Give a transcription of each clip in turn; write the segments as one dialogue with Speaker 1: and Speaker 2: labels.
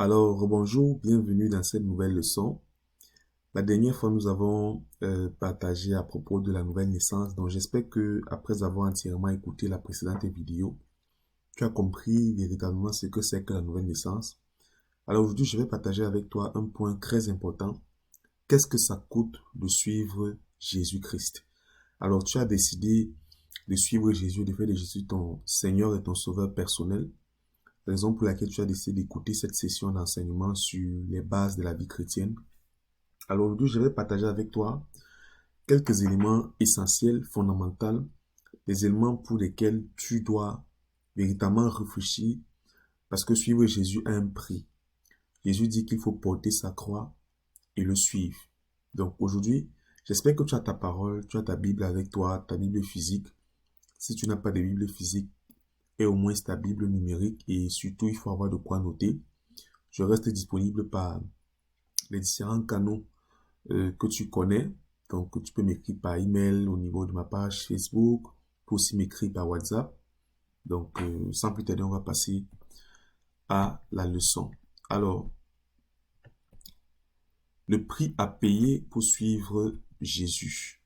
Speaker 1: Alors, bonjour, bienvenue dans cette nouvelle leçon. La dernière fois, nous avons partagé à propos de la nouvelle naissance. Donc, j'espère que après avoir entièrement écouté la précédente vidéo, tu as compris véritablement ce que c'est que la nouvelle naissance. Alors, aujourd'hui, je vais partager avec toi un point très important. Qu'est-ce que ça coûte de suivre Jésus-Christ? Alors, tu as décidé de suivre Jésus, de faire de Jésus ton Seigneur et ton Sauveur personnel. Raison pour laquelle tu as décidé d'écouter cette session d'enseignement sur les bases de la vie chrétienne. Alors aujourd'hui, je vais partager avec toi quelques éléments essentiels, fondamentaux, des éléments pour lesquels tu dois véritablement réfléchir parce que suivre Jésus a un prix. Jésus dit qu'il faut porter sa croix et le suivre. Donc aujourd'hui, j'espère que tu as ta parole, tu as ta Bible avec toi, ta Bible physique. Si tu n'as pas de Bible physique, et au moins ta Bible numérique et surtout, il faut avoir de quoi noter. Je reste disponible par les différents canaux que tu connais. Donc, tu peux m'écrire par email au niveau de ma page Facebook. Tu peux aussi m'écrire par WhatsApp. Donc, sans plus tarder, on va passer à la leçon. Alors, le prix à payer pour suivre Jésus.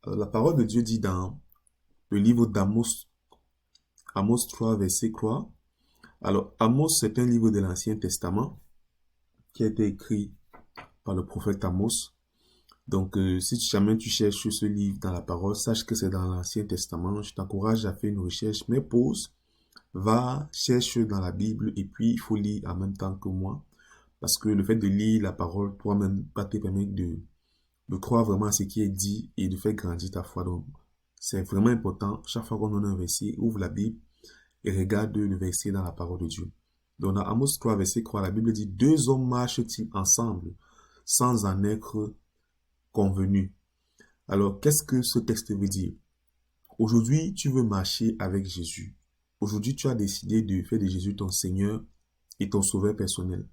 Speaker 1: Alors, la parole de Dieu dit dans le livre d'Amos, Amos 3, verset 3. Alors, Amos, c'est un livre de l'Ancien Testament qui a été écrit par le prophète Amos. Donc, si jamais tu cherches ce livre dans la parole, sache que c'est dans l'Ancien Testament. Je t'encourage à faire une recherche, mais pause, va, cherche dans la Bible et puis il faut lire en même temps que moi. Parce que le fait de lire la parole, toi-même, va te permettre de croire vraiment à ce qui est dit et de faire grandir ta foi. Donc, c'est vraiment important. Chaque fois qu'on donne un verset, ouvre la Bible et regarde le verset dans la parole de Dieu. Donc, dans Amos 3, verset 3, la Bible dit, deux hommes marchent-ils ensemble sans en être convenu. Alors, qu'est-ce que ce texte veut dire? Aujourd'hui, tu veux marcher avec Jésus. Aujourd'hui, tu as décidé de faire de Jésus ton Seigneur et ton Sauveur personnel.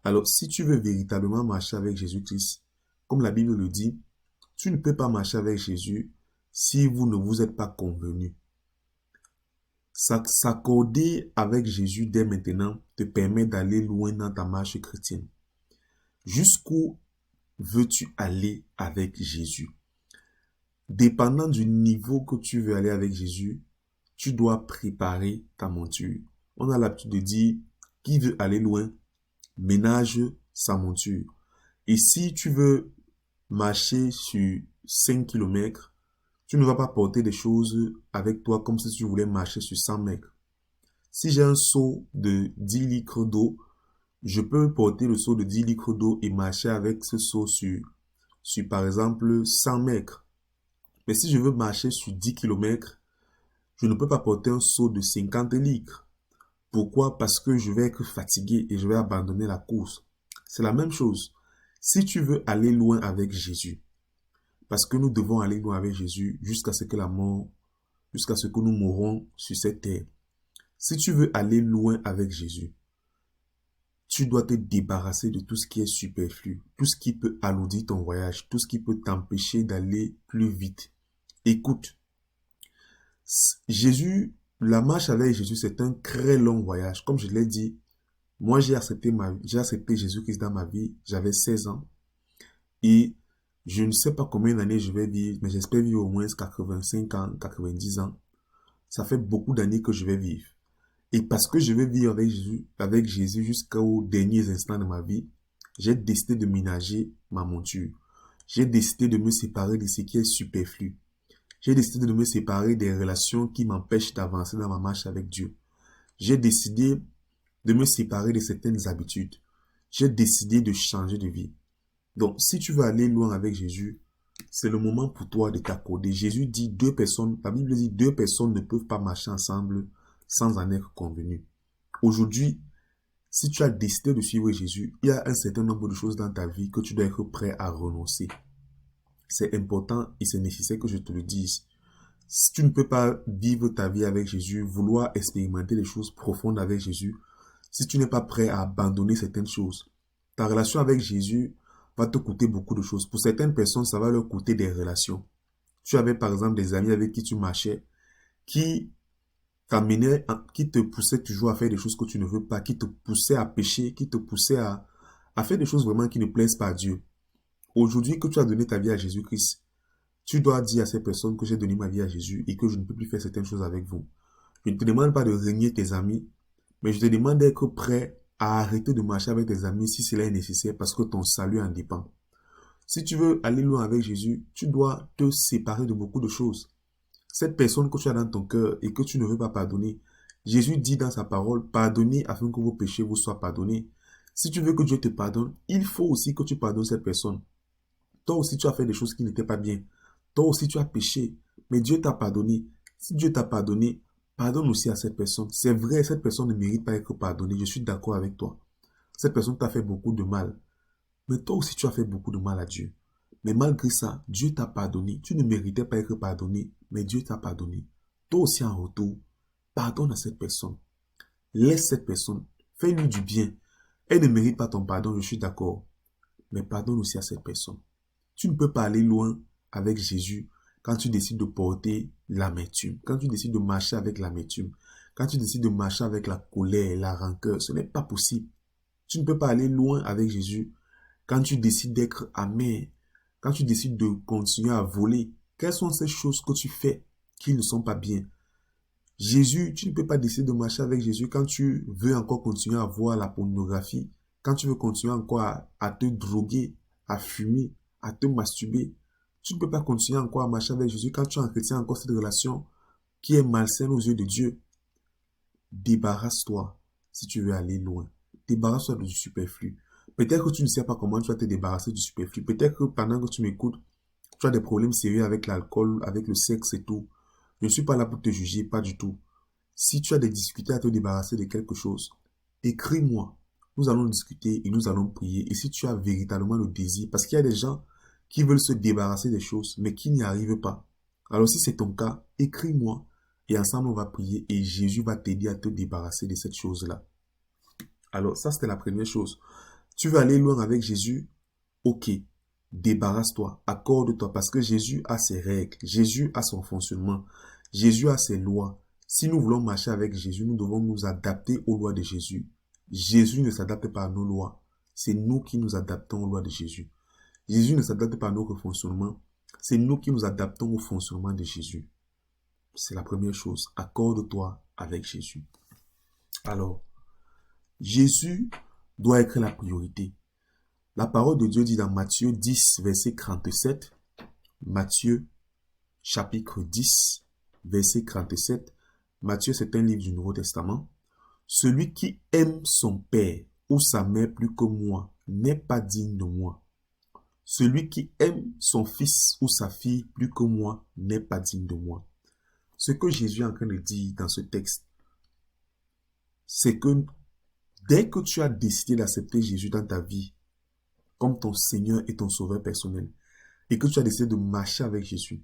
Speaker 1: Alors, si tu veux véritablement marcher avec Jésus-Christ, comme la Bible le dit, tu ne peux pas marcher avec Jésus si vous ne vous êtes pas convenus. S'accorder avec Jésus dès maintenant te permet d'aller loin dans ta marche chrétienne. Jusqu'où veux-tu aller avec Jésus? Dépendant du niveau que tu veux aller avec Jésus, tu dois préparer ta monture. On a l'habitude de dire, qui veut aller loin, ménage sa monture. Et si tu veux marcher sur 5 km, tu ne vas pas porter des choses avec toi comme si tu voulais marcher sur 100 mètres. Si j'ai un seau de 10 litres d'eau, je peux porter le seau de 10 litres d'eau et marcher avec ce seau sur par exemple 100 mètres. Mais si je veux marcher sur 10 km, je ne peux pas porter un seau de 50 litres. Pourquoi? Parce que je vais être fatigué et je vais abandonner la course. C'est la même chose. Si tu veux aller loin avec Jésus, parce que nous devons aller loin avec Jésus jusqu'à ce que la mort, jusqu'à ce que nous mourrons sur cette terre. Si tu veux aller loin avec Jésus, tu dois te débarrasser de tout ce qui est superflu, tout ce qui peut alourdir ton voyage, tout ce qui peut t'empêcher d'aller plus vite. Écoute, Jésus, la marche avec Jésus, c'est un très long voyage. Comme je l'ai dit, moi j'ai accepté Jésus-Christ dans ma vie, j'avais 16 ans. Et je ne sais pas combien d'années je vais vivre, mais j'espère vivre au moins 85 ans, 90 ans. Ça fait beaucoup d'années que je vais vivre. Et parce que je vais vivre avec Jésus jusqu'aux derniers instants de ma vie, j'ai décidé de ménager ma monture. J'ai décidé de me séparer de ce qui est superflu. J'ai décidé de me séparer des relations qui m'empêchent d'avancer dans ma marche avec Dieu. J'ai décidé de me séparer de certaines habitudes. J'ai décidé de changer de vie. Donc, si tu veux aller loin avec Jésus, c'est le moment pour toi de t'accorder. Jésus dit deux personnes, la Bible dit deux personnes ne peuvent pas marcher ensemble sans en être convenus. Aujourd'hui, si tu as décidé de suivre Jésus, il y a un certain nombre de choses dans ta vie que tu dois être prêt à renoncer. C'est important et c'est nécessaire que je te le dise. Si tu ne peux pas vivre ta vie avec Jésus, vouloir expérimenter des choses profondes avec Jésus, si tu n'es pas prêt à abandonner certaines choses, ta relation avec Jésus va te coûter beaucoup de choses. Pour certaines personnes, ça va leur coûter des relations. Tu avais par exemple des amis avec qui tu marchais, qui qui te poussait toujours à faire des choses que tu ne veux pas, qui te poussait à pécher, qui te poussait à faire des choses vraiment qui ne plaisent pas à Dieu. Aujourd'hui que tu as donné ta vie à Jésus-Christ, tu dois dire à ces personnes que j'ai donné ma vie à Jésus et que je ne peux plus faire certaines choses avec vous. Je ne te demande pas de régner tes amis, mais je te demande d'être prêt à arrêter de marcher avec tes amis si cela est nécessaire parce que ton salut en dépend. Si tu veux aller loin avec Jésus, tu dois te séparer de beaucoup de choses. Cette personne que tu as dans ton cœur et que tu ne veux pas pardonner, Jésus dit dans sa parole, pardonnez afin que vos péchés vous soient pardonnés. Si tu veux que Dieu te pardonne, il faut aussi que tu pardonnes cette personne. Toi aussi, tu as fait des choses qui n'étaient pas bien. Toi aussi, tu as péché, mais Dieu t'a pardonné. Si Dieu t'a pardonné, pardonne aussi à cette personne. C'est vrai, cette personne ne mérite pas d'être pardonnée. Je suis d'accord avec toi. Cette personne t'a fait beaucoup de mal. Mais toi aussi, tu as fait beaucoup de mal à Dieu. Mais malgré ça, Dieu t'a pardonné. Tu ne méritais pas d'être pardonné, mais Dieu t'a pardonné. Toi aussi, en retour, pardonne à cette personne. Laisse cette personne. Fais-lui du bien. Elle ne mérite pas ton pardon, je suis d'accord. Mais pardonne aussi à cette personne. Tu ne peux pas aller loin avec Jésus quand tu décides de porter l'amertume, quand tu décides de marcher avec l'amertume, quand tu décides de marcher avec la colère, la rancœur. Ce n'est pas possible. Tu ne peux pas aller loin avec Jésus quand tu décides d'être amer, quand tu décides de continuer à voler. Quelles sont ces choses que tu fais qui ne sont pas bien? Jésus, tu ne peux pas décider de marcher avec Jésus quand tu veux encore continuer à voir la pornographie, quand tu veux continuer encore à te droguer, à fumer, à te masturber. Tu ne peux pas continuer encore à marcher avec Jésus quand tu entretiens encore cette relation qui est malsaine aux yeux de Dieu. Débarrasse-toi si tu veux aller loin. Débarrasse-toi du superflu. Peut-être que tu ne sais pas comment tu vas te débarrasser du superflu. Peut-être que pendant que tu m'écoutes, tu as des problèmes sérieux avec l'alcool, avec le sexe et tout. Je ne suis pas là pour te juger, pas du tout. Si tu as des difficultés à te débarrasser de quelque chose, écris-moi. Nous allons discuter et nous allons prier. Et si tu as véritablement le désir, parce qu'il y a des gens qui veulent se débarrasser des choses, mais qui n'y arrivent pas. Alors si c'est ton cas, écris-moi et ensemble on va prier et Jésus va t'aider à te débarrasser de cette chose-là. Alors ça c'était la première chose. Tu veux aller loin avec Jésus? Ok. Débarrasse-toi, accorde-toi, parce que Jésus a ses règles, Jésus a son fonctionnement, Jésus a ses lois. Si nous voulons marcher avec Jésus, nous devons nous adapter aux lois de Jésus. Jésus ne s'adapte pas à nos lois, c'est nous qui nous adaptons aux lois de Jésus. Jésus ne s'adapte pas à notre fonctionnement, c'est nous qui nous adaptons au fonctionnement de Jésus. C'est la première chose, accorde-toi avec Jésus. Alors, Jésus doit être la priorité. La parole de Dieu dit dans Matthieu 10, verset 37, Matthieu chapitre 10, verset 37, Matthieu c'est un livre du Nouveau Testament. Celui qui aime son père ou sa mère plus que moi n'est pas digne de moi. Celui qui aime son fils ou sa fille plus que moi n'est pas digne de moi. Ce que Jésus est en train de dire dans ce texte, c'est que dès que tu as décidé d'accepter Jésus dans ta vie, comme ton Seigneur et ton Sauveur personnel, et que tu as décidé de marcher avec Jésus,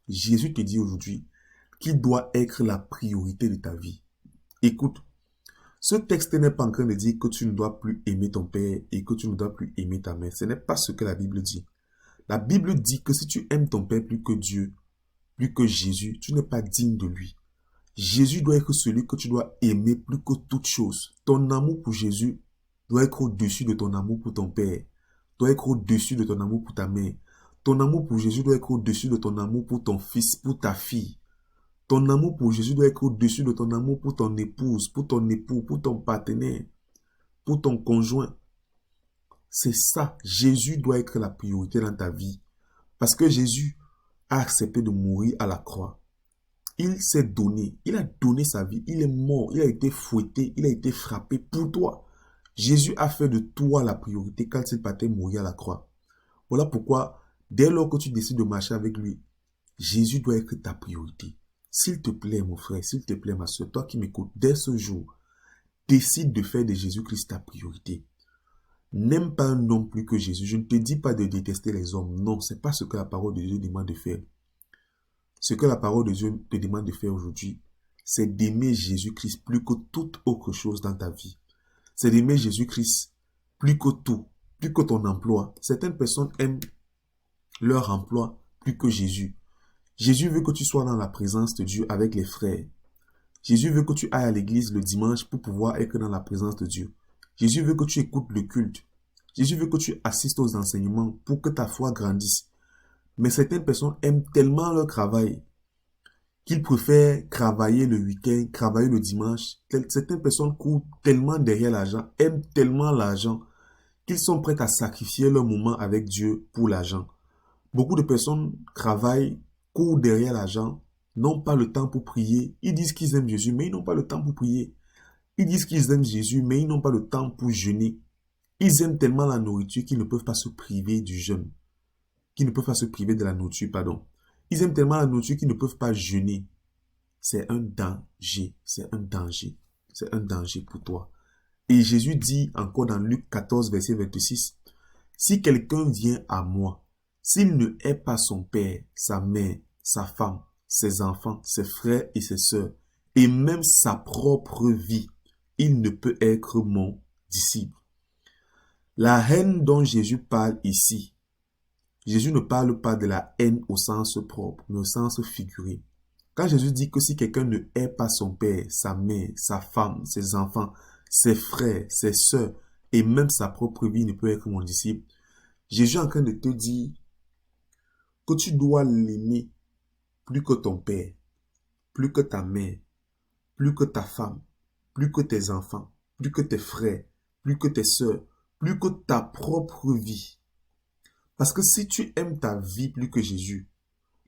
Speaker 1: Jésus te dit aujourd'hui qu'il doit être la priorité de ta vie. Écoute, ce texte n'est pas en train de dire que tu ne dois plus aimer ton père et que tu ne dois plus aimer ta mère. Ce n'est pas ce que la Bible dit. La Bible dit que si tu aimes ton père plus que Dieu, plus que Jésus, tu n'es pas digne de lui. Jésus doit être celui que tu dois aimer plus que toute chose. Ton amour pour Jésus doit être au-dessus de ton amour pour ton père, doit être au-dessus de ton amour pour ta mère. Ton amour pour Jésus doit être au-dessus de ton amour pour ton fils, pour ta fille. Ton amour pour Jésus doit être au-dessus de ton amour pour ton épouse, pour ton époux, pour ton partenaire, pour ton conjoint. C'est ça. Jésus doit être la priorité dans ta vie. Parce que Jésus a accepté de mourir à la croix. Il s'est donné. Il a donné sa vie. Il est mort. Il a été fouetté. Il a été frappé pour toi. Jésus a fait de toi la priorité quand il partait mourir à la croix. Voilà pourquoi, dès lors que tu décides de marcher avec lui, Jésus doit être ta priorité. S'il te plaît, mon frère, s'il te plaît, ma soeur, toi qui m'écoutes, dès ce jour, décide de faire de Jésus-Christ ta priorité. N'aime pas un homme plus que Jésus. Je ne te dis pas de détester les hommes. Non, ce n'est pas ce que la parole de Dieu demande de faire. Ce que la parole de Dieu te demande de faire aujourd'hui, c'est d'aimer Jésus-Christ plus que toute autre chose dans ta vie. C'est d'aimer Jésus-Christ plus que tout, plus que ton emploi. Certaines personnes aiment leur emploi plus que Jésus. Jésus veut que tu sois dans la présence de Dieu avec les frères. Jésus veut que tu ailles à l'église le dimanche pour pouvoir être dans la présence de Dieu. Jésus veut que tu écoutes le culte. Jésus veut que tu assistes aux enseignements pour que ta foi grandisse. Mais certaines personnes aiment tellement leur travail qu'ils préfèrent travailler le week-end, travailler le dimanche. Certaines personnes courent tellement derrière l'argent, aiment tellement l'argent, qu'ils sont prêts à sacrifier leur moment avec Dieu pour l'argent. Beaucoup de personnes travaillent, courent derrière l'argent, n'ont pas le temps pour prier. Ils disent qu'ils aiment Jésus, mais ils n'ont pas le temps pour prier. Ils disent qu'ils aiment Jésus, mais ils n'ont pas le temps pour jeûner. Ils aiment tellement la nourriture qu'ils ne peuvent pas se priver du jeûne. Qu'ils ne peuvent pas se priver de la nourriture, pardon. Ils aiment tellement la nourriture qu'ils ne peuvent pas jeûner. C'est un danger, c'est un danger. C'est un danger pour toi. Et Jésus dit encore dans Luc 14, verset 26, « Si quelqu'un vient à moi, s'il ne hait pas son père, sa mère, sa femme, ses enfants, ses frères et ses sœurs, et même sa propre vie, il ne peut être mon disciple. » La haine dont Jésus parle ici, Jésus ne parle pas de la haine au sens propre, mais au sens figuré. Quand Jésus dit que si quelqu'un ne hait pas son père, sa mère, sa femme, ses enfants, ses frères, ses sœurs, et même sa propre vie ne peut être mon disciple, Jésus est en train de te dire que tu dois l'aimer plus que ton père, plus que ta mère, plus que ta femme, plus que tes enfants, plus que tes frères, plus que tes sœurs, plus que ta propre vie. Parce que si tu aimes ta vie plus que Jésus,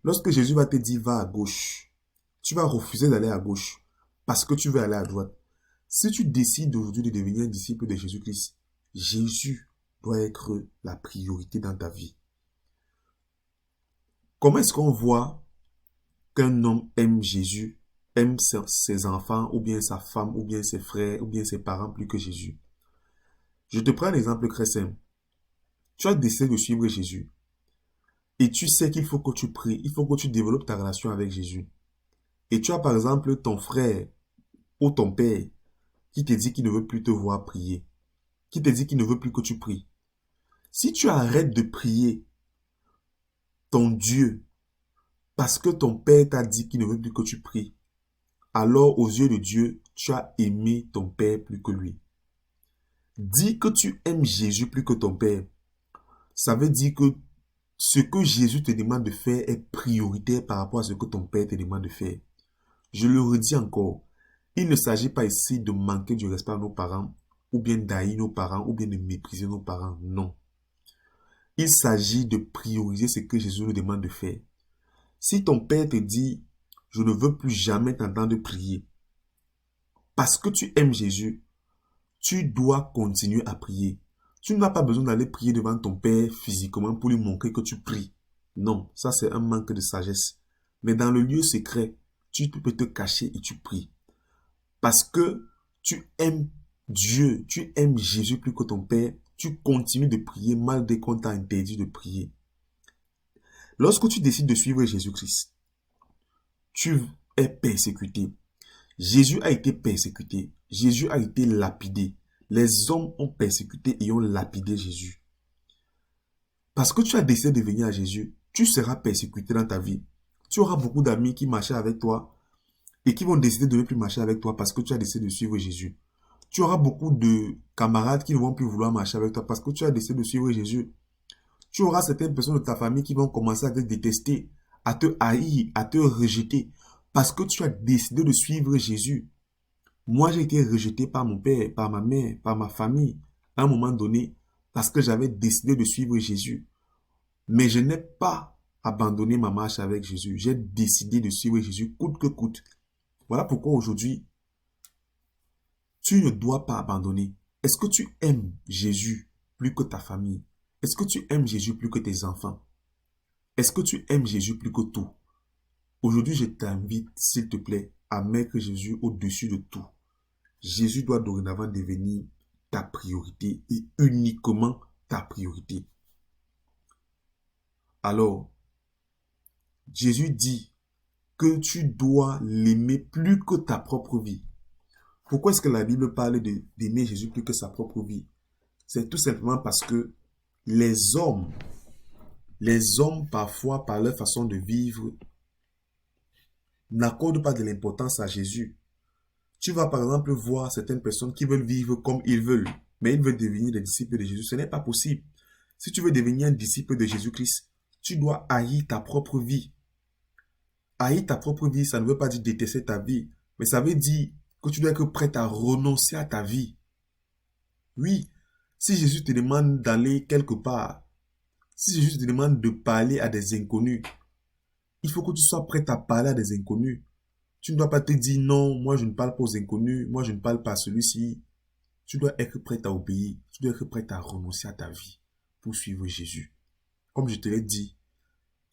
Speaker 1: lorsque Jésus va te dire va à gauche, tu vas refuser d'aller à gauche parce que tu veux aller à droite. Si tu décides aujourd'hui de devenir un disciple de Jésus-Christ, Jésus doit être la priorité dans ta vie. Comment est-ce qu'on voit qu'un homme aime Jésus, aime ses enfants, ou bien sa femme, ou bien ses frères, ou bien ses parents plus que Jésus? Je te prends un exemple très simple. Tu as décidé de suivre Jésus. Et tu sais qu'il faut que tu pries, il faut que tu développes ta relation avec Jésus. Et tu as par exemple ton frère ou ton père qui te dit qu'il ne veut plus te voir prier, qui te dit qu'il ne veut plus que tu pries. Si tu arrêtes de prier ton Dieu parce que ton père t'a dit qu'il ne veut plus que tu pries, alors aux yeux de Dieu, tu as aimé ton père plus que lui. Dis que tu aimes Jésus plus que ton père. Ça veut dire que ce que Jésus te demande de faire est prioritaire par rapport à ce que ton père te demande de faire. Je le redis encore, il ne s'agit pas ici de manquer du respect à nos parents, ou bien d'haïr nos parents, ou bien de mépriser nos parents. Non. Il s'agit de prioriser ce que Jésus nous demande de faire. Si ton père te dit, je ne veux plus jamais t'entendre prier, parce que tu aimes Jésus, tu dois continuer à prier. Tu n'as pas besoin d'aller prier devant ton père physiquement pour lui montrer que tu pries. Non, ça c'est un manque de sagesse. Mais dans le lieu secret, tu peux te cacher et tu pries. Parce que tu aimes Dieu, tu aimes Jésus plus que ton père, tu continues de prier malgré qu'on t'a interdit de prier. Lorsque tu décides de suivre Jésus-Christ, tu es persécuté. Jésus a été persécuté. Jésus a été lapidé. Les hommes ont persécuté et ont lapidé Jésus. Parce que tu as décidé de venir à Jésus, tu seras persécuté dans ta vie. Tu auras beaucoup d'amis qui marchaient avec toi et qui vont décider de ne plus marcher avec toi parce que tu as décidé de suivre Jésus. Tu auras beaucoup de camarades qui ne vont plus vouloir marcher avec toi parce que tu as décidé de suivre Jésus. Tu auras certaines personnes de ta famille qui vont commencer à te détester, à te haïr, à te rejeter parce que tu as décidé de suivre Jésus. Moi, j'ai été rejeté par mon père, par ma mère, par ma famille à un moment donné parce que j'avais décidé de suivre Jésus. Mais je n'ai pas abandonné ma marche avec Jésus. J'ai décidé de suivre Jésus coûte que coûte. Voilà pourquoi aujourd'hui, tu ne dois pas abandonner. Est-ce que tu aimes Jésus plus que ta famille? Est-ce que tu aimes Jésus plus que tes enfants? Est-ce que tu aimes Jésus plus que tout? Aujourd'hui, je t'invite, s'il te plaît, à mettre Jésus au-dessus de tout. Jésus doit dorénavant devenir ta priorité et uniquement ta priorité. Alors, Jésus dit que tu dois l'aimer plus que ta propre vie. Pourquoi est-ce que la Bible parle d'aimer Jésus plus que sa propre vie? C'est tout simplement parce que les hommes parfois, par leur façon de vivre, n'accordent pas de l'importance à Jésus. Tu vas par exemple voir certaines personnes qui veulent vivre comme ils veulent, mais ils veulent devenir des disciples de Jésus. Ce n'est pas possible. Si tu veux devenir un disciple de Jésus-Christ, tu dois haïr ta propre vie. Haïr ta propre vie, ça ne veut pas dire détester ta vie, mais ça veut dire que tu dois être prêt à renoncer à ta vie. Oui, si Jésus te demande d'aller quelque part, si Jésus te demande de parler à des inconnus, il faut que tu sois prêt à parler à des inconnus. Tu ne dois pas te dire non, moi je ne parle pas aux inconnus, moi je ne parle pas à celui-ci. Tu dois être prêt à obéir, tu dois être prêt à renoncer à ta vie pour suivre Jésus. Comme je te l'ai dit,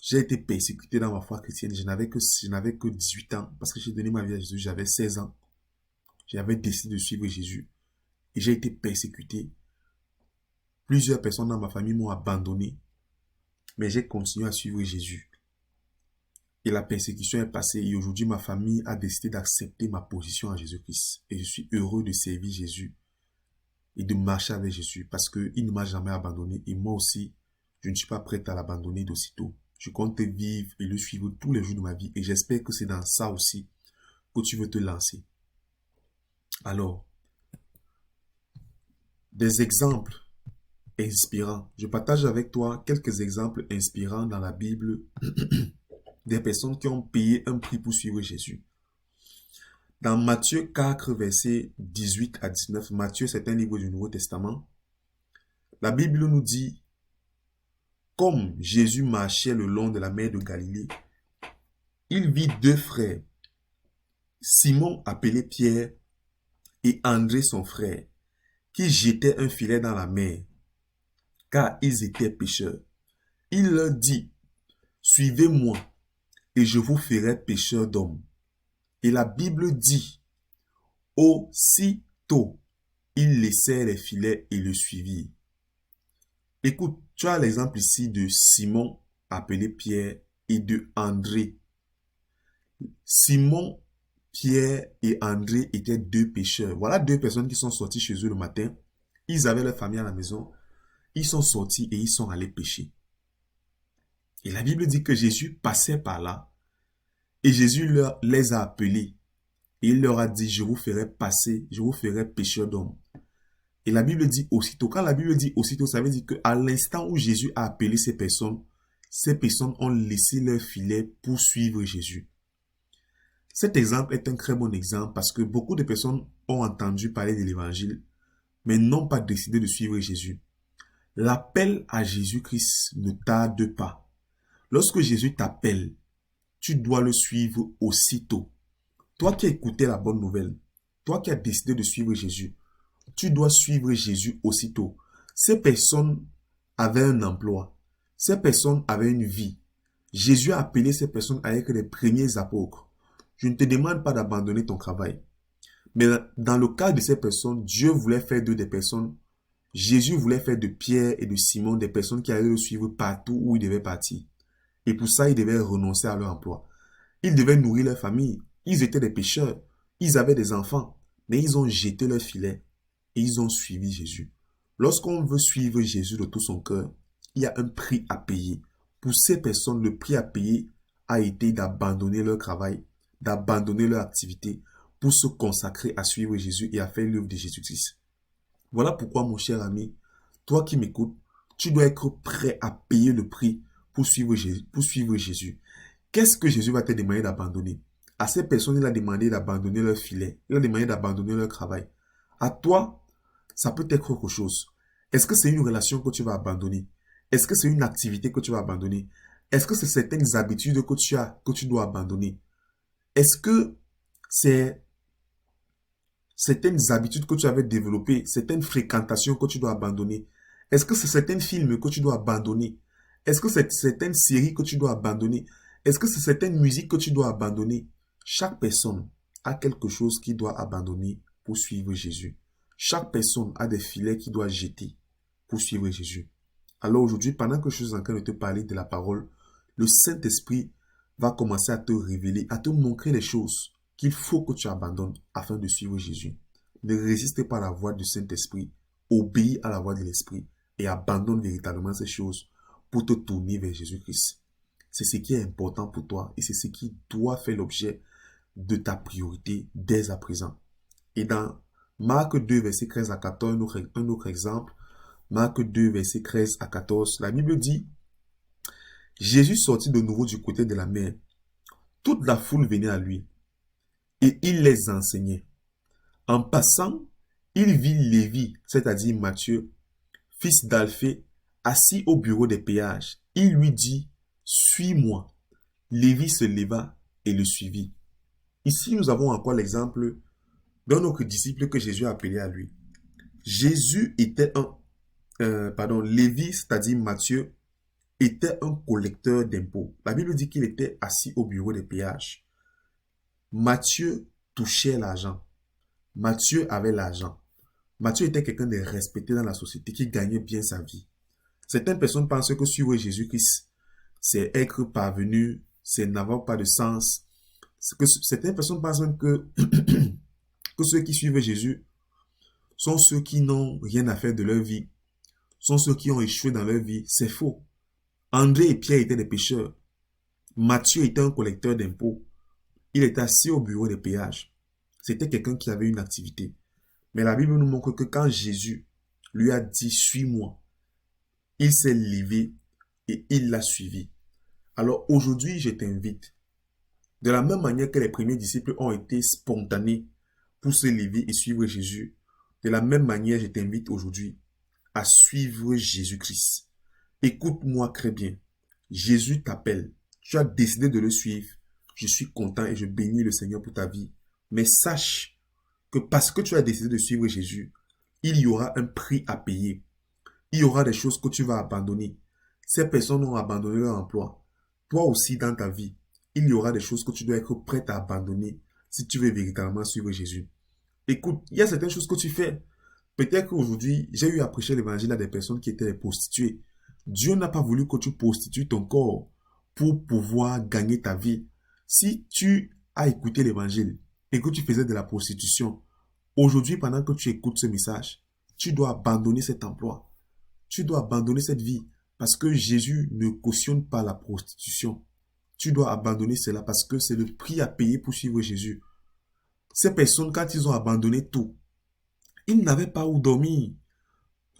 Speaker 1: j'ai été persécuté dans ma foi chrétienne. Je n'avais que 18 ans parce que j'ai donné ma vie à Jésus. J'avais 16 ans. J'avais décidé de suivre Jésus. Et j'ai été persécuté. Plusieurs personnes dans ma famille m'ont abandonné. Mais j'ai continué à suivre Jésus. Et la persécution est passée. Et aujourd'hui, ma famille a décidé d'accepter ma position à Jésus-Christ. Et je suis heureux de servir Jésus et de marcher avec Jésus parce qu'il ne m'a jamais abandonné. Et moi aussi, je ne suis pas prêt à l'abandonner d'aussitôt. Je compte vivre et le suivre tous les jours de ma vie. Et j'espère que c'est dans ça aussi que tu veux te lancer. Alors, des exemples inspirants. Je partage avec toi quelques exemples inspirants dans la Bible des personnes qui ont payé un prix pour suivre Jésus. Dans Matthieu 4, versets 18 à 19, Matthieu, c'est un livre du Nouveau Testament. La Bible nous dit: comme Jésus marchait le long de la mer de Galilée, il vit deux frères, Simon appelé Pierre et André son frère, qui jetaient un filet dans la mer, car ils étaient pêcheurs. Il leur dit: suivez-moi, et je vous ferai pêcheurs d'hommes. Et la Bible dit: aussitôt, ils laissèrent les filets et le suivirent. Écoute, tu as l'exemple ici de Simon, appelé Pierre, et de André. Simon, Pierre et André étaient deux pêcheurs. Voilà deux personnes qui sont sorties chez eux le matin. Ils avaient leur famille à la maison. Ils sont sortis et ils sont allés pêcher. Et la Bible dit que Jésus passait par là. Et Jésus les a appelés. Et il leur a dit: je vous ferai passer, je vous ferai pêcheurs d'hommes. Et la Bible dit aussitôt. Quand la Bible dit aussitôt, ça veut dire qu'à l'instant où Jésus a appelé ces personnes ont laissé leur filet pour suivre Jésus. Cet exemple est un très bon exemple parce que beaucoup de personnes ont entendu parler de l'évangile, mais n'ont pas décidé de suivre Jésus. L'appel à Jésus-Christ ne tarde pas. Lorsque Jésus t'appelle, tu dois le suivre aussitôt. Toi qui as écouté la bonne nouvelle, toi qui as décidé de suivre Jésus, tu dois suivre Jésus aussitôt. Ces personnes avaient un emploi. Ces personnes avaient une vie. Jésus a appelé ces personnes à être les premiers apôtres. Je ne te demande pas d'abandonner ton travail. Mais dans le cas de ces personnes, Dieu voulait faire d'eux des personnes. Jésus voulait faire de Pierre et de Simon des personnes qui allaient le suivre partout où ils devaient partir. Et pour ça, ils devaient renoncer à leur emploi. Ils devaient nourrir leur famille. Ils étaient des pécheurs. Ils avaient des enfants. Mais ils ont jeté leur filet et ils ont suivi Jésus. Lorsqu'on veut suivre Jésus de tout son cœur, il y a un prix à payer. Pour ces personnes, le prix à payer a été d'abandonner leur travail, d'abandonner leur activité pour se consacrer à suivre Jésus et à faire l'œuvre de Jésus-Christ. Voilà pourquoi, mon cher ami, toi qui m'écoutes, tu dois être prêt à payer le prix pour suivre Jésus. Qu'est-ce que Jésus va te demander d'abandonner? À ces personnes, il a demandé d'abandonner leur filet. Il a demandé d'abandonner leur travail. À toi, ça peut être autre chose. Est-ce que c'est une relation que tu vas abandonner? Est-ce que c'est une activité que tu vas abandonner? Est-ce que c'est certaines habitudes que tu dois abandonner? Est-ce que c'est certaines habitudes que tu avais développées, certaines fréquentations que tu dois abandonner? Est-ce que c'est certains films que tu dois abandonner? Est-ce que c'est certaines séries que tu dois abandonner? Est-ce que c'est certaines musiques que tu dois abandonner? Chaque personne a quelque chose qu'il doit abandonner pour suivre Jésus. Chaque personne a des filets qu'il doit jeter pour suivre Jésus. Alors aujourd'hui, pendant que je suis en train de te parler de la parole, le Saint-Esprit va commencer à te révéler, à te montrer les choses qu'il faut que tu abandonnes afin de suivre Jésus. Ne résiste pas à la voix du Saint-Esprit, obéis à la voix de l'Esprit et abandonne véritablement ces choses pour te tourner vers Jésus-Christ. C'est ce qui est important pour toi et c'est ce qui doit faire l'objet de ta priorité dès à présent. Et dans Marc 2, verset 13 à 14, un autre exemple, Marc 2, verset 13 à 14, la Bible dit, Jésus sortit de nouveau du côté de la mer. Toute la foule venait à lui et il les enseignait. En passant, il vit Lévi, c'est-à-dire Matthieu, fils d'Alphée, assis au bureau des péages. Il lui dit, suis-moi. Lévi se leva et le suivit. Ici, nous avons encore l'exemple d'un autre disciple que Jésus a appelé à lui. Jésus était Lévi, c'est-à-dire Matthieu, était un collecteur d'impôts. La Bible dit qu'il était assis au bureau des péages. Matthieu touchait l'argent. Matthieu avait l'argent. Matthieu était quelqu'un de respecté dans la société, qui gagnait bien sa vie. Certaines personnes pensent que suivre Jésus-Christ, c'est être parvenu, c'est n'avoir pas de sens. Certaines personnes pensent même que, que ceux qui suivent Jésus sont ceux qui n'ont rien à faire de leur vie, sont ceux qui ont échoué dans leur vie. C'est faux. André et Pierre étaient des pécheurs. Matthieu était un collecteur d'impôts. Il était assis au bureau des péages. C'était quelqu'un qui avait une activité. Mais la Bible nous montre que quand Jésus lui a dit « Suis-moi », il s'est levé et il l'a suivi. Alors aujourd'hui, je t'invite, de la même manière que les premiers disciples ont été spontanés pour se lever et suivre Jésus, de la même manière, je t'invite aujourd'hui à suivre Jésus-Christ. Écoute-moi très bien. Jésus t'appelle. Tu as décidé de le suivre. Je suis content et je bénis le Seigneur pour ta vie. Mais sache que parce que tu as décidé de suivre Jésus, il y aura un prix à payer. Il y aura des choses que tu vas abandonner. Ces personnes ont abandonné leur emploi. Toi aussi dans ta vie, il y aura des choses que tu dois être prêt à abandonner si tu veux véritablement suivre Jésus. Écoute, il y a certaines choses que tu fais. Peut-être qu'aujourd'hui, j'ai eu à prêcher l'évangile à des personnes qui étaient des prostituées. Dieu n'a pas voulu que tu prostitues ton corps pour pouvoir gagner ta vie. Si tu as écouté l'évangile et que tu faisais de la prostitution, aujourd'hui, pendant que tu écoutes ce message, tu dois abandonner cet emploi. Tu dois abandonner cette vie parce que Jésus ne cautionne pas la prostitution. Tu dois abandonner cela parce que c'est le prix à payer pour suivre Jésus. Ces personnes, quand ils ont abandonné tout, ils n'avaient pas où dormir.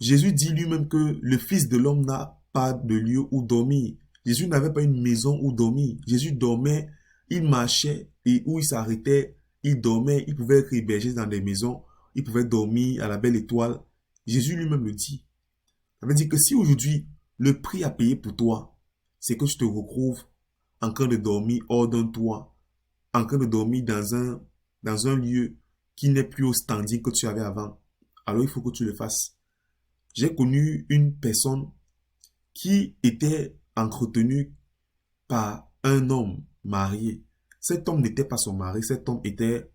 Speaker 1: Jésus dit lui-même que le Fils de l'homme n'a pas de lieu où dormir. Jésus n'avait pas une maison où dormir. Jésus dormait, il marchait et où il s'arrêtait, il dormait, il pouvait être hébergé dans des maisons, il pouvait dormir à la belle étoile. Jésus lui-même le dit. Ça veut dire que si aujourd'hui, le prix à payer pour toi, c'est que tu te retrouves en train de dormir hors d'un toit, en train de dormir dans un lieu qui n'est plus au standing que tu avais avant, alors il faut que tu le fasses. J'ai connu une personne qui était entretenue par un homme marié. Cet homme n'était pas son mari, cet homme était,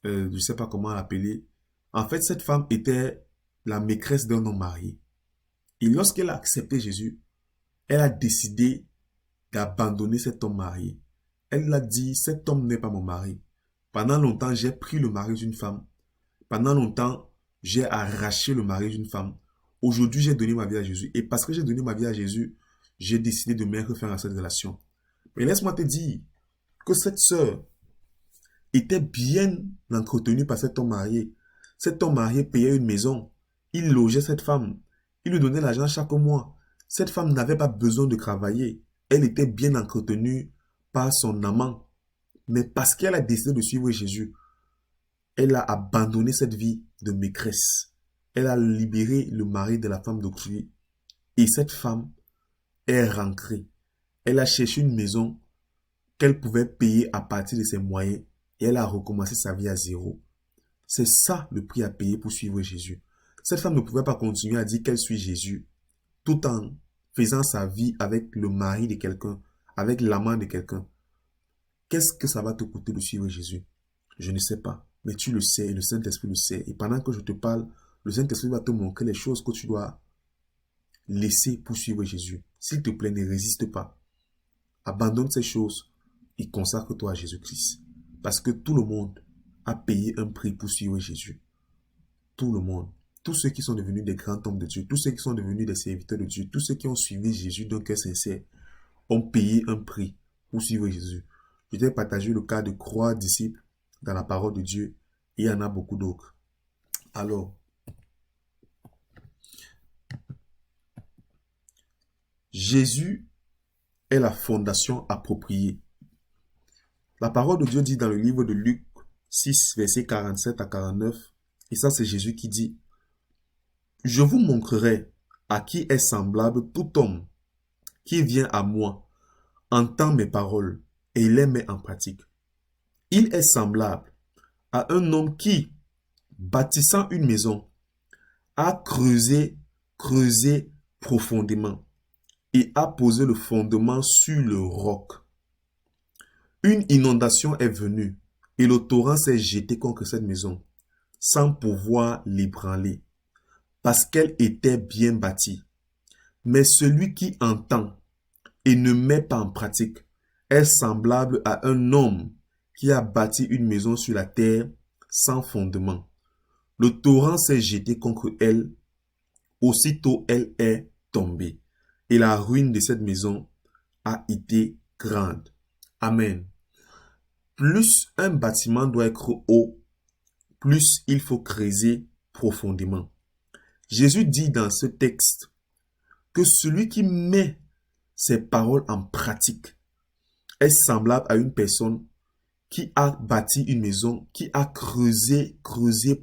Speaker 1: je ne sais pas comment l'appeler. En fait, cette femme était la maîtresse d'un homme marié. Et lorsqu'elle a accepté Jésus, elle a décidé d'abandonner cet homme marié. Elle a dit, cet homme n'est pas mon mari. Pendant longtemps, j'ai pris le mari d'une femme. Pendant longtemps, j'ai arraché le mari d'une femme. Aujourd'hui, j'ai donné ma vie à Jésus. Et parce que j'ai donné ma vie à Jésus, j'ai décidé de mettre fin à cette relation. Mais laisse-moi te dire que cette sœur était bien entretenue par cet homme marié. Cet homme marié payait une maison. Il logeait cette femme. Il lui donnait l'argent chaque mois. Cette femme n'avait pas besoin de travailler. Elle était bien entretenue par son amant. Mais parce qu'elle a décidé de suivre Jésus, elle a abandonné cette vie de maîtresse. Elle a libéré le mari de la femme d'autrui. Et cette femme est rentrée. Elle a cherché une maison qu'elle pouvait payer à partir de ses moyens. Et elle a recommencé sa vie à zéro. C'est ça le prix à payer pour suivre Jésus. Cette femme ne pouvait pas continuer à dire qu'elle suit Jésus tout en faisant sa vie avec le mari de quelqu'un, avec l'amant de quelqu'un. Qu'est-ce que ça va te coûter de suivre Jésus? Je ne sais pas, mais tu le sais et le Saint-Esprit le sait. Et pendant que je te parle, le Saint-Esprit va te montrer les choses que tu dois laisser pour suivre Jésus. S'il te plaît, ne résiste pas. Abandonne ces choses et consacre-toi à Jésus-Christ. Parce que tout le monde a payé un prix pour suivre Jésus. Tout le monde. Tous ceux qui sont devenus des grands hommes de Dieu, tous ceux qui sont devenus des serviteurs de Dieu, tous ceux qui ont suivi Jésus d'un cœur sincère, ont payé un prix pour suivre Jésus. Je t'ai partagé le cas de 3 disciples dans la parole de Dieu Il y en a beaucoup d'autres. Alors, Jésus est la fondation appropriée. La parole de Dieu dit dans le livre de Luc 6, versets 47 à 49, et ça c'est Jésus qui dit, « Je vous montrerai à qui est semblable tout homme qui vient à moi, entend mes paroles et les met en pratique. Il est semblable à un homme qui, bâtissant une maison, a creusé profondément et a posé le fondement sur le roc. Une inondation est venue et le torrent s'est jeté contre cette maison sans pouvoir l'ébranler parce qu'elle était bien bâtie. Mais celui qui entend et ne met pas en pratique est semblable à un homme qui a bâti une maison sur la terre sans fondement. Le torrent s'est jeté contre elle, aussitôt elle est tombée, et la ruine de cette maison a été grande. » Amen. Plus un bâtiment doit être haut, plus il faut creuser profondément. Jésus dit dans ce texte que celui qui met ses paroles en pratique est semblable à une personne qui a bâti une maison, qui a creusé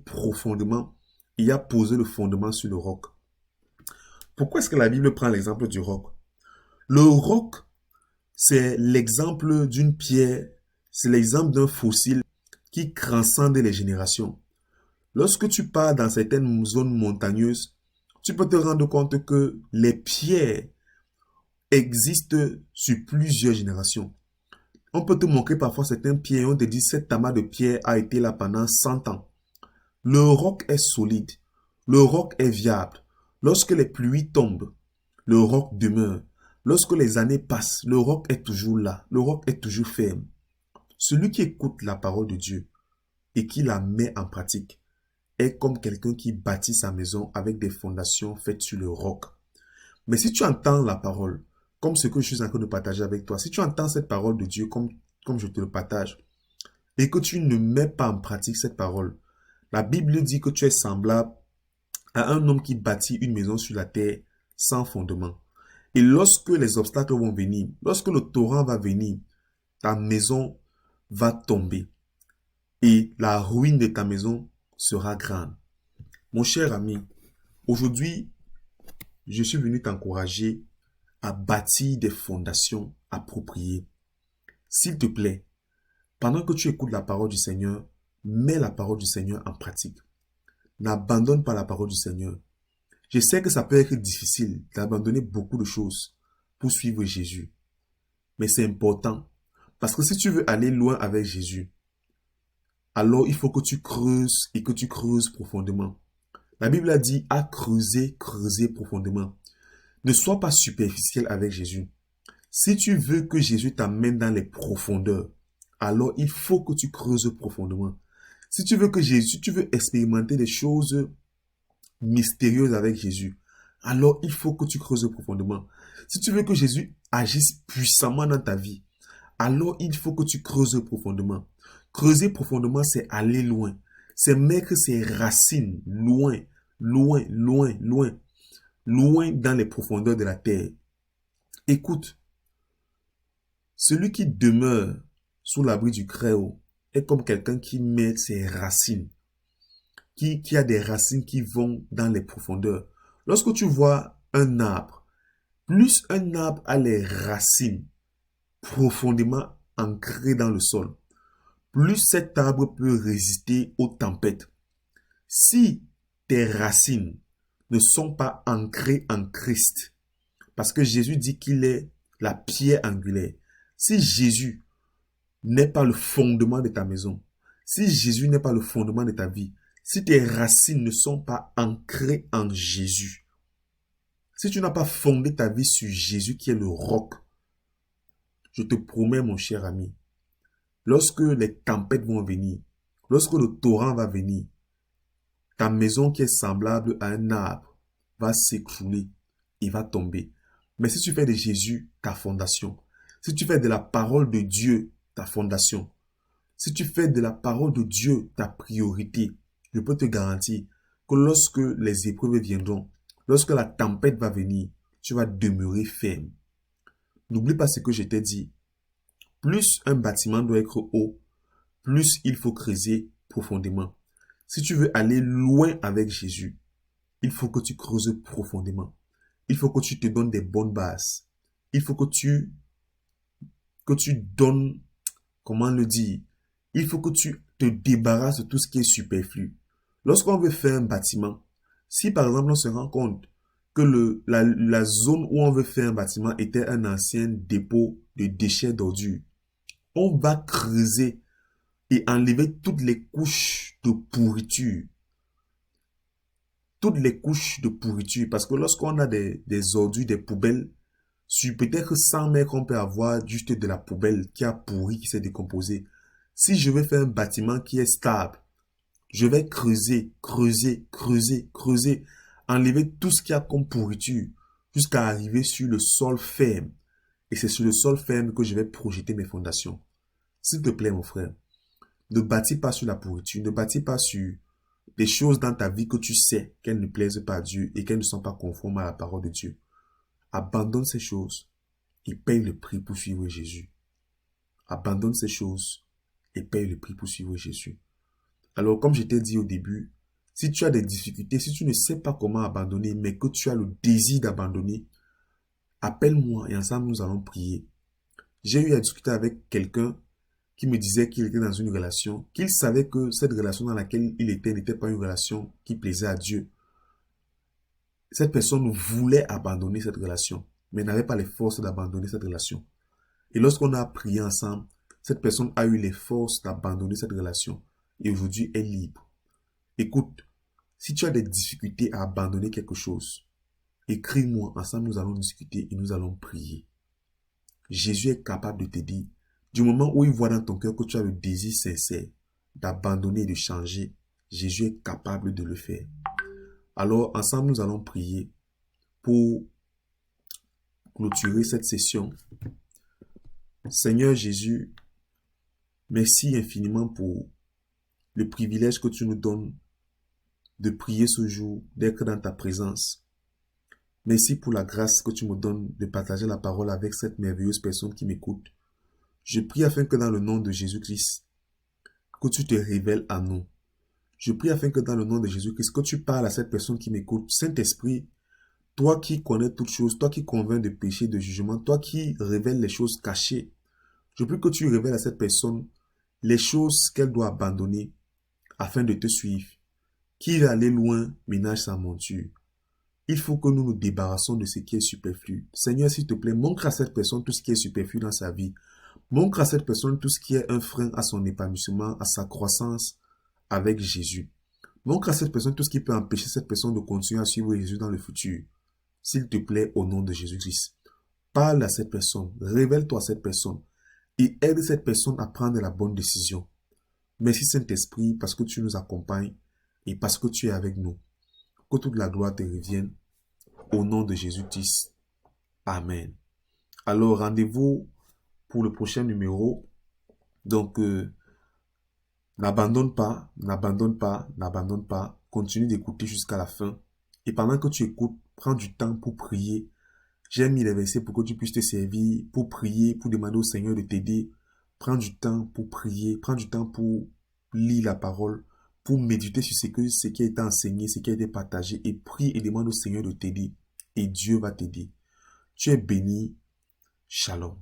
Speaker 1: profondément et a posé le fondement sur le roc. Pourquoi est-ce que la Bible prend l'exemple du roc? Le roc, c'est l'exemple d'une pierre, c'est l'exemple d'un fossile qui transcende les générations. Lorsque tu pars dans certaines zones montagneuses, tu peux te rendre compte que les pierres existent sur plusieurs générations. On peut te montrer parfois certains pierres et on te dit cet amas de pierre a été là pendant 100 ans. Le roc est solide, le roc est viable. Lorsque les pluies tombent, le roc demeure. Lorsque les années passent, le roc est toujours là, le roc est toujours ferme. Celui qui écoute la parole de Dieu et qui la met en pratique est comme quelqu'un qui bâtit sa maison avec des fondations faites sur le roc. Mais si tu entends la parole, comme ce que je suis en train de partager avec toi, si tu entends cette parole de Dieu comme je te le partage, et que tu ne mets pas en pratique cette parole, la Bible dit que tu es semblable à un homme qui bâtit une maison sur la terre sans fondement. Et lorsque les obstacles vont venir, lorsque le torrent va venir, ta maison va tomber et la ruine de ta maison sera grande. Mon cher ami, aujourd'hui, je suis venu t'encourager à bâtir des fondations appropriées. S'il te plaît, pendant que tu écoutes la parole du Seigneur, mets la parole du Seigneur en pratique. N'abandonne pas la parole du Seigneur. Je sais que ça peut être difficile d'abandonner beaucoup de choses pour suivre Jésus. Mais c'est important. Parce que si tu veux aller loin avec Jésus, alors il faut que tu creuses et que tu creuses profondément. La Bible a dit à creuser profondément. Ne sois pas superficiel avec Jésus. Si tu veux que Jésus t'amène dans les profondeurs, alors il faut que tu creuses profondément. Si tu veux que Jésus, tu veux expérimenter des choses mystérieuses avec Jésus, alors il faut que tu creuses profondément. Si tu veux que Jésus agisse puissamment dans ta vie, alors il faut que tu creuses profondément. Creuser profondément, c'est aller loin. C'est mettre ses racines loin dans les profondeurs de la terre. Écoute, celui qui demeure sous l'abri du Très-Haut est comme quelqu'un qui met ses racines, qui a des racines qui vont dans les profondeurs. Lorsque tu vois un arbre, plus un arbre a les racines profondément ancrées dans le sol, plus cet arbre peut résister aux tempêtes. Si tes racines ne sont pas ancrées en Christ, parce que Jésus dit qu'il est la pierre angulaire, si Jésus n'est pas le fondement de ta maison, si Jésus n'est pas le fondement de ta vie, si tes racines ne sont pas ancrées en Jésus, si tu n'as pas fondé ta vie sur Jésus qui est le roc, je te promets mon cher ami, lorsque les tempêtes vont venir, lorsque le torrent va venir, ta maison qui est semblable à un arbre va s'écrouler et va tomber. Mais si tu fais de Jésus ta fondation, si tu fais de la parole de Dieu ta fondation, Si tu fais de la parole de Dieu ta priorité, je peux te garantir que lorsque les épreuves viendront, lorsque la tempête va venir, tu vas demeurer ferme. N'oublie pas ce que je t'ai dit. Plus un bâtiment doit être haut, plus il faut creuser profondément. Si tu veux aller loin avec Jésus, il faut que tu creuses profondément. Il faut que tu te donnes des bonnes bases. Il faut que tu donnes, comment le dire, il faut que tu te débarrasses de tout ce qui est superflu. Lorsqu'on veut faire un bâtiment, si par exemple on se rend compte que la zone où on veut faire un bâtiment était un ancien dépôt de déchets d'ordures, on va creuser et enlever toutes les couches de pourriture. Toutes les couches de pourriture. Parce que lorsqu'on a des ordures, des poubelles, sur peut-être 100 mètres, on peut avoir juste de la poubelle qui a pourri, qui s'est décomposée. Si je veux faire un bâtiment qui est stable, je vais creuser, enlever tout ce qu'il y a comme pourriture jusqu'à arriver sur le sol ferme. Et c'est sur le sol ferme que je vais projeter mes fondations. S'il te plaît, mon frère, ne bâtis pas sur la pourriture, ne bâtis pas sur des choses dans ta vie que tu sais qu'elles ne plaisent pas à Dieu et qu'elles ne sont pas conformes à la parole de Dieu. Abandonne ces choses et paye le prix pour suivre Jésus. Abandonne ces choses et paye le prix pour suivre Jésus. Alors, comme je t'ai dit au début, si tu as des difficultés, si tu ne sais pas comment abandonner, mais que tu as le désir d'abandonner, appelle-moi et ensemble nous allons prier. J'ai eu à discuter avec quelqu'un qui me disait qu'il était dans une relation, qu'il savait que cette relation dans laquelle il était n'était pas une relation qui plaisait à Dieu. Cette personne voulait abandonner cette relation, mais n'avait pas les forces d'abandonner cette relation. Et lorsqu'on a prié ensemble, cette personne a eu les forces d'abandonner cette relation. Et aujourd'hui, elle est libre. Écoute, si tu as des difficultés à abandonner quelque chose, écris-moi, ensemble nous allons discuter et nous allons prier. Jésus est capable de t'aider. Du moment où il voit dans ton cœur que tu as le désir sincère d'abandonner et de changer, Jésus est capable de le faire. Alors, ensemble, nous allons prier pour clôturer cette session. Seigneur Jésus, merci infiniment pour le privilège que tu nous donnes de prier ce jour, d'être dans ta présence. Merci pour la grâce que tu me donnes de partager la parole avec cette merveilleuse personne qui m'écoute. Je prie afin que dans le nom de Jésus-Christ, que tu te révèles à nous. Je prie afin que dans le nom de Jésus-Christ, que tu parles à cette personne qui m'écoute. Saint-Esprit, toi qui connais toutes choses, toi qui convaincs de péché, de jugement, toi qui révèles les choses cachées, je prie que tu révèles à cette personne les choses qu'elle doit abandonner afin de te suivre. Qui veut aller loin, ménage sa monture. Il faut que nous nous débarrassons de ce qui est superflu. Seigneur, s'il te plaît, montre à cette personne tout ce qui est superflu dans sa vie. Montre à cette personne tout ce qui est un frein à son épanouissement, à sa croissance avec Jésus. Montre à cette personne tout ce qui peut empêcher cette personne de continuer à suivre Jésus dans le futur. S'il te plaît, au nom de Jésus-Christ. Parle à cette personne, révèle-toi à cette personne et aide cette personne à prendre la bonne décision. Merci Saint-Esprit parce que tu nous accompagnes et parce que tu es avec nous. Que toute la gloire te revienne au nom de Jésus-Christ. Amen. Alors, rendez-vous pour le prochain numéro. Donc, n'abandonne pas, n'abandonne pas, n'abandonne pas. Continue d'écouter jusqu'à la fin. Et pendant que tu écoutes, prends du temps pour prier. J'ai mis les versets pour que tu puisses te servir, pour prier, pour demander au Seigneur de t'aider. Prends du temps pour prier, prends du temps pour lire la parole, pour méditer sur ce qui a été enseigné, ce qui a été partagé, et prie et demande au Seigneur de t'aider. Et Dieu va t'aider. Tu es béni. Shalom.